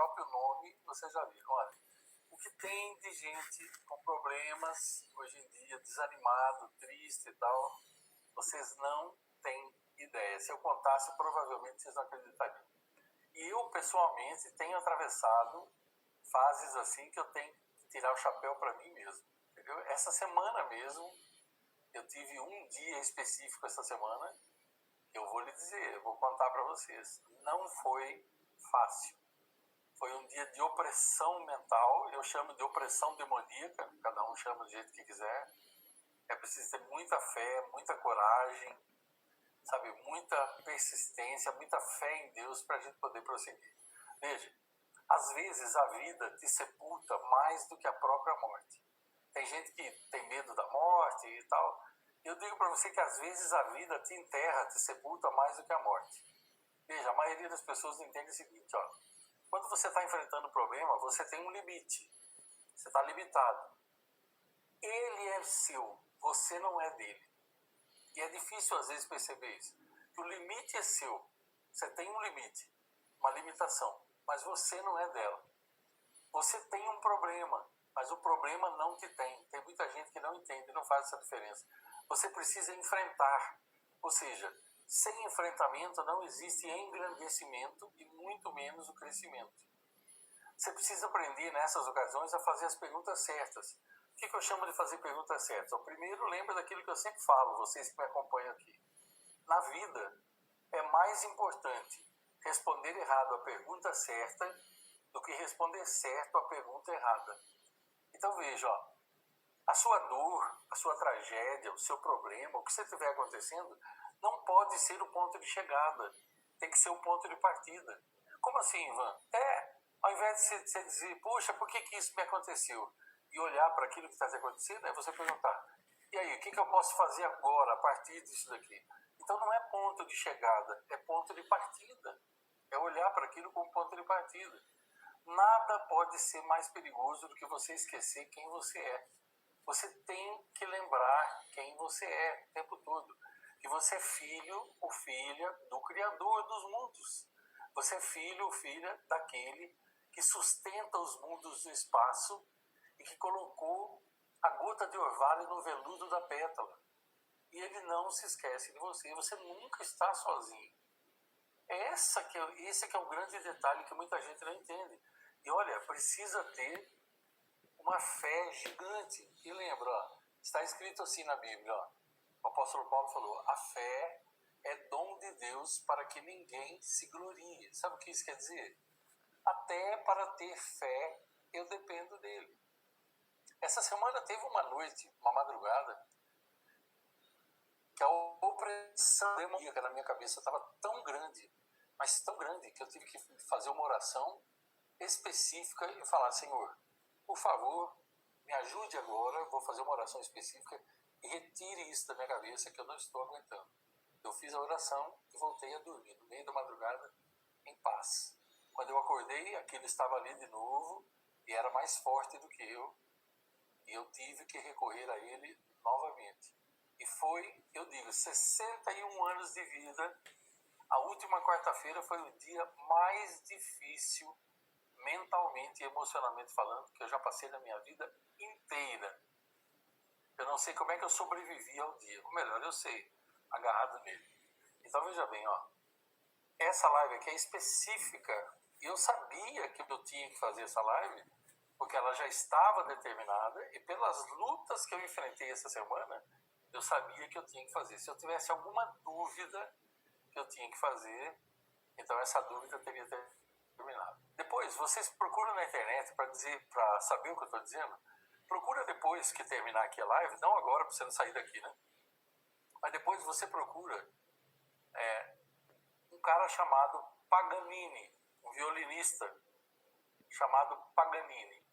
próprio nome, vocês já viram. Olha, o que tem de gente com problemas hoje em dia, desanimado, triste e tal, vocês não têm ideia. Se eu contasse, provavelmente vocês não acreditariam. E eu, pessoalmente, tenho atravessado fases assim que eu tenho que tirar o chapéu para mim mesmo. Entendeu? Essa semana mesmo, eu tive um dia específico essa semana, eu vou lhe dizer, eu vou contar para vocês. Não foi fácil. Foi um dia de opressão mental, eu chamo de opressão demoníaca, cada um chama do jeito que quiser. É preciso ter muita fé, muita coragem, sabe, muita persistência, muita fé em Deus para a gente poder prosseguir. Veja, às vezes a vida te sepulta mais do que a própria morte. Tem gente que tem medo da morte e tal. Eu digo para você que às vezes a vida te enterra, te sepulta mais do que a morte. Veja, a maioria das pessoas não entende o seguinte, ó. Quando você está enfrentando um problema, você tem um limite. Você está limitado. Ele é seu, você não é dele. E é difícil às vezes perceber isso. Que o limite é seu. Você tem um limite, uma limitação, mas você não é dela. Você tem um problema, mas o problema não te tem. Tem muita gente que não entende, não faz essa diferença. Você precisa enfrentar. Ou seja, sem enfrentamento não existe engrandecimento e muito menos o crescimento. Você precisa aprender nessas ocasiões a fazer as perguntas certas. O que eu chamo de fazer perguntas certas? O primeiro, lembra daquilo que eu sempre falo, vocês que me acompanham aqui. Na vida, é mais importante responder errado a pergunta certa do que responder certo a pergunta errada. Então veja, ó, a sua dor, a sua tragédia, o seu problema, o que você estiver acontecendo, não pode ser o ponto de chegada. Tem que ser o ponto de partida. Como assim, Ivan? Ao invés de você dizer, poxa, por que isso me aconteceu? E olhar para aquilo que está acontecendo, é você perguntar, e aí, o que eu posso fazer agora a partir disso daqui? Então não é ponto de chegada, é ponto de partida. É olhar para aquilo como ponto de partida. Nada pode ser mais perigoso do que você esquecer quem você é. Você tem que lembrar quem você é o tempo todo. Que você é filho ou filha do Criador dos mundos. Você é filho ou filha daquele que sustenta os mundos do espaço e que colocou a gota de orvalho no veludo da pétala. E ele não se esquece de você. Você nunca está sozinho. Esse que é o grande detalhe que muita gente não entende. E olha, precisa ter uma fé gigante. E lembra, ó, está escrito assim na Bíblia, ó, o apóstolo Paulo falou, a fé é dom de Deus para que ninguém se glorie. Sabe o que isso quer dizer? Até para ter fé, eu dependo dele. Essa semana teve uma noite, uma madrugada, que a opressão demoníaca na minha cabeça estava tão grande, mas tão grande, que eu tive que fazer uma oração específica e falar, Senhor, por favor, me ajude agora, vou fazer uma oração específica e retire isso da minha cabeça que eu não estou aguentando. Eu fiz a oração e voltei a dormir, no meio da madrugada, em paz. Quando eu acordei, aquilo estava ali de novo e era mais forte do que eu, e eu tive que recorrer a ele novamente. E foi, eu digo, 61 anos de vida, a última quarta-feira foi o dia mais difícil, mentalmente e emocionalmente falando, que eu já passei na minha vida inteira. Eu não sei como é que eu sobrevivi ao dia. Ou melhor, eu sei, agarrado nele. Então veja bem, ó, essa live aqui é específica. Eu sabia que eu tinha que fazer essa live, porque ela já estava determinada, e pelas lutas que eu enfrentei essa semana, eu sabia que eu tinha que fazer. Se eu tivesse alguma dúvida que eu tinha que fazer, então essa dúvida teria terminado. Depois, vocês procuram na internet para saber o que eu estou dizendo. Procura depois que terminar aqui a live, não agora para você não sair daqui, né? Mas depois você procura um cara chamado Paganini, um violinista chamado Paganini.